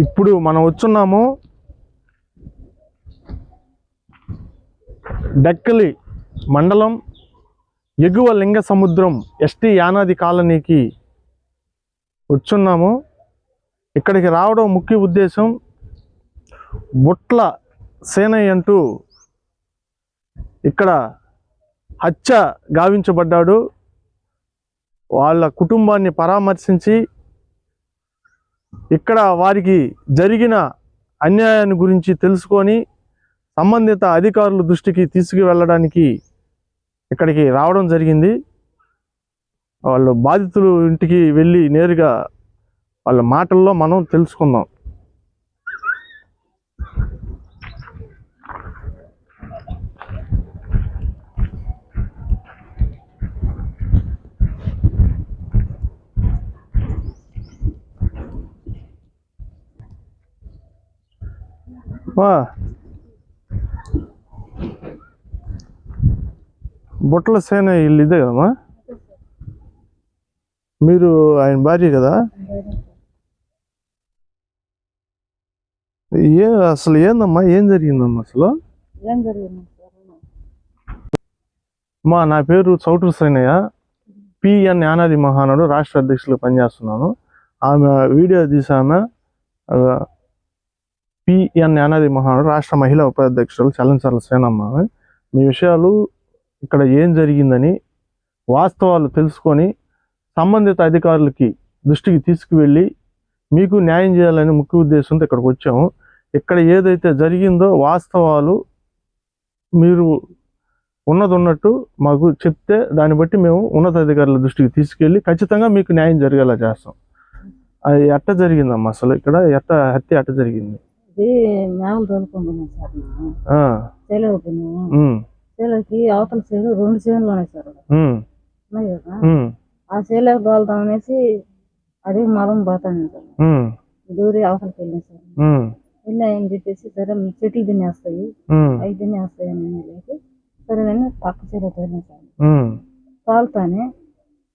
ఇప్పుడు మనం వచ్చున్నాము డెక్కలి మండలం ఎగువ లింగ సముద్రం ఎస్టీ యానాది కాలనీకి వచ్చున్నాము. ఇక్కడికి రావడం ముఖ్య ఉద్దేశం, బుట్ల సేనయ్య అంటూ ఇక్కడ హత్య గావించబడ్డాడు. వాళ్ళ కుటుంబాన్ని పరామర్శించి ఇక్కడ వారికి జరిగిన అన్యాయాన్ని గురించి తెలుసుకొని సంబంధిత అధికారుల దృష్టికి తీసుకువెళ్ళడానికి ఇక్కడికి రావడం జరిగింది. వాళ్ళు బాధితులు ఇంటికి వెళ్ళి నేరుగా వాళ్ళ మాటల్లో మనం తెలుసుకుందాం. బుట్ల సేన ఇల్లు ఇదే కదమ్మా? మీరు ఆయన భార్య కదా? అసలు ఏందమ్మా, ఏం జరిగిందమ్మా అసలు? నా పేరు చౌటూరు సేనయ్య, పిఎన్ యానాది మహానాడు రాష్ట్ర అధ్యక్షులు పనిచేస్తున్నాను. ఆమె వీడియో తీసామె పిఎన్ యానాది మహానాడు రాష్ట్ర మహిళా ఉపాధ్యక్షులు చలంచర్ల సేనమ్మ. మీ విషయాలు ఇక్కడ ఏం జరిగిందని వాస్తవాలు తెలుసుకొని సంబంధిత అధికారులకి దృష్టికి తీసుకువెళ్ళి మీకు న్యాయం చేయాలని ముఖ్య ఉద్దేశంతో ఇక్కడికి వచ్చాము. ఇక్కడ ఏదైతే జరిగిందో వాస్తవాలు మీరు ఉన్నట్టు మాకు చెప్తే దాన్ని బట్టి మేము ఉన్నతాధికారుల దృష్టికి తీసుకెళ్ళి ఖచ్చితంగా మీకు న్యాయం జరిగేలా చేస్తాం. అది ఎట్ట జరిగిందమ్మా అసలు? ఇక్కడ హత్య ఎట్ట జరిగింది? అవతల సేలు 2 సేన్లు ఉన్నాయి సార్, ఉన్నాయి కదా. ఆ సేలకు దోలుతాం అనేసి అడిగి మలం పోతాను సార్, దూరి అవతలకి వెళ్ళిన సార్. వెళ్ళాయని చెప్పేసి సరే చెట్లు తినేస్తాయి, అవి తినేస్తాయి అని లేక సరే నేను పక్క చెరువు తోలిన సార్. తోలుతానే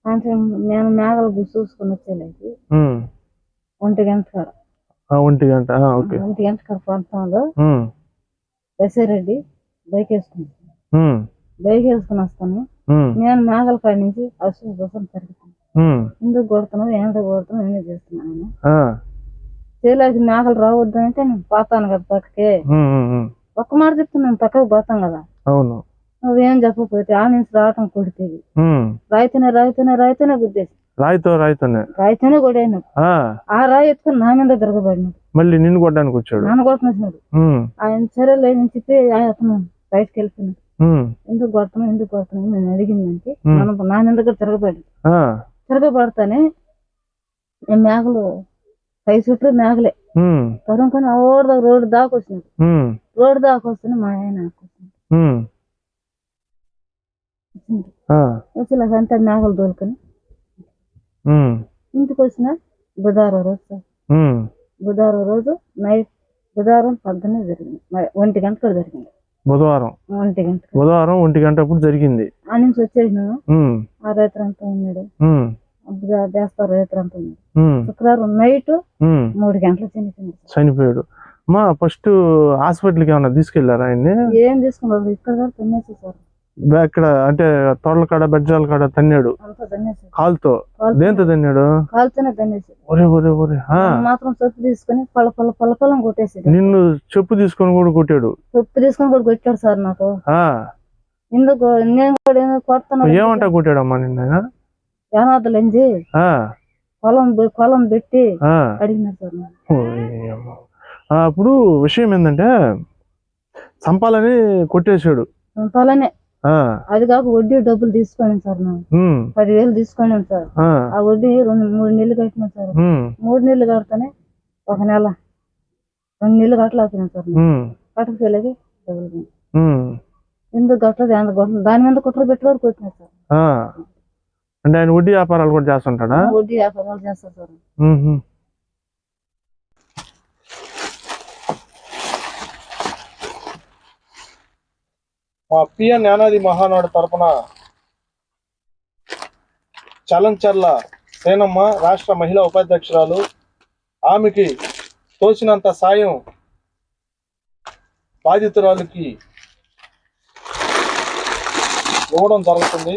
సాయంత్రం నేను మేఘలు చూసుకుని వచ్చేలాకి 1 గంట కాడ 1 గంట కాడ ప్రాంతంలో దశరెడ్డి బైక్ వేసుకుని వస్తాను. నేను మేఘల కాడి నుంచి అసలు కోసం తిరుగుతాను. ఎందుకు కొడుతున్నావు, ఎందుకు కొడుతున్నావు, ఎందుకు చేస్తున్నాను. చేలోకి మేఘలు రావద్దు అంటే నేను పోతాను కదా పక్కకే. ఒక్క మాట చెప్తున్నాను, పక్కకు పోతాం కదా. నువ్వేం చెప్పకపోతే ఆ నుంచి రావటం కొడితేది రాయితేనే గుద్దేసి రాయితేనే కొడాను. ఆ రాయి ఎత్తుకుని నా మీద తిరగబడినాడు. మళ్ళీ నిన్ను కొట్టడానికి వచ్చాడు, నన్ను కొడుతున్నాడు. ఆయన సరే లేదని చెప్పి అతను బయటకు వెళ్తున్నాడు. ఎందుకు కొడుతున్నావు నేను అడిగిందంటే నా మీద తిరగబడతానే మేఘలు పై చుట్టూ మేఘలే తరుముకొని రోడ్డు దాకా వచ్చినాడు. రోడ్డు దాకా వస్తేనే మా ఆయన వచ్చేలాగంతా మేఘలు దోలుకొని ఇంటికి వచ్చిన బుధవారం రోజు సార్. బుధవారం రోజు నైట్, బుధవారం పొద్దున్నే జరిగింది, 1 గంట కూడా జరిగింది. బుధవారం 1 గంట అప్పుడు జరిగింది. ఆ నుంచి వచ్చేసినాను. ఆ రైతు అంతా ఉన్నాడు, దేస్తారు రైతు అంతా ఉన్నాడు. శుక్రవారం నైట్ 3 గంటలకు చనిపోయాడు. ఫస్ట్ హాస్పిటల్కి ఏమన్నా తీసుకెళ్లారా ఆయన్ని? ఏం తీసుకున్నారు, ఇక్కడ తినేసి సార్. ఇక్కడ అంటే తోటల కాడ బెజ్జాల కాడ తన్నాడు కాలుతో. దేంతో తన్నాడు? కాలుతోనే తన్నేసి మాత్రం చెప్పు తీసుకుని పళ్ళ కొట్టేసి. నిన్ను చెప్పు తీసుకొని కూడా కొట్టాడు? చెప్పు తీసుకొని కూడా కొట్టాడు సార్ నాకు. ఎందుకు నేను కూడా కొడతాను. ఏమంటా కొట్టాడమ్మా నిన్న? ఏనాదులంజి పొలం పెట్టి అడిగినారు సార్. అప్పుడు విషయం ఏంటంటే చంపాలని కొట్టేశాడు. చంపాలనే, అది కాక వడ్డీ డబ్బులు తీసుకోండి సార్, 10,000 తీసుకోండి సార్. ఆ వడ్డీ 3 నెలలు కట్టినా సార్. 3 నెలలు కడతానే 1 నెల 2 నెలలు కట్టలేకపోయినా సార్. కట్టకపోలేక డబ్బులు ఎందుకు కట్టలేదు, దాని మీద కుట్ర పెట్టి వరకు వచ్చినా సార్. అంటే ఆయన వడ్డీ వ్యాపారాలు కూడా చేస్తుంటాడా? వడ్డీ వ్యాపారాలు చేస్తారు సార్. మా పిఎన్ యానాది మహానాడు తరపున చలంచర్ల సేనమ్మ రాష్ట్ర మహిళా ఉపాధ్యక్షురాలు. ఆమెకి తోచినంత సాయం బాధితురాలికి ఇవ్వడం జరుగుతుంది.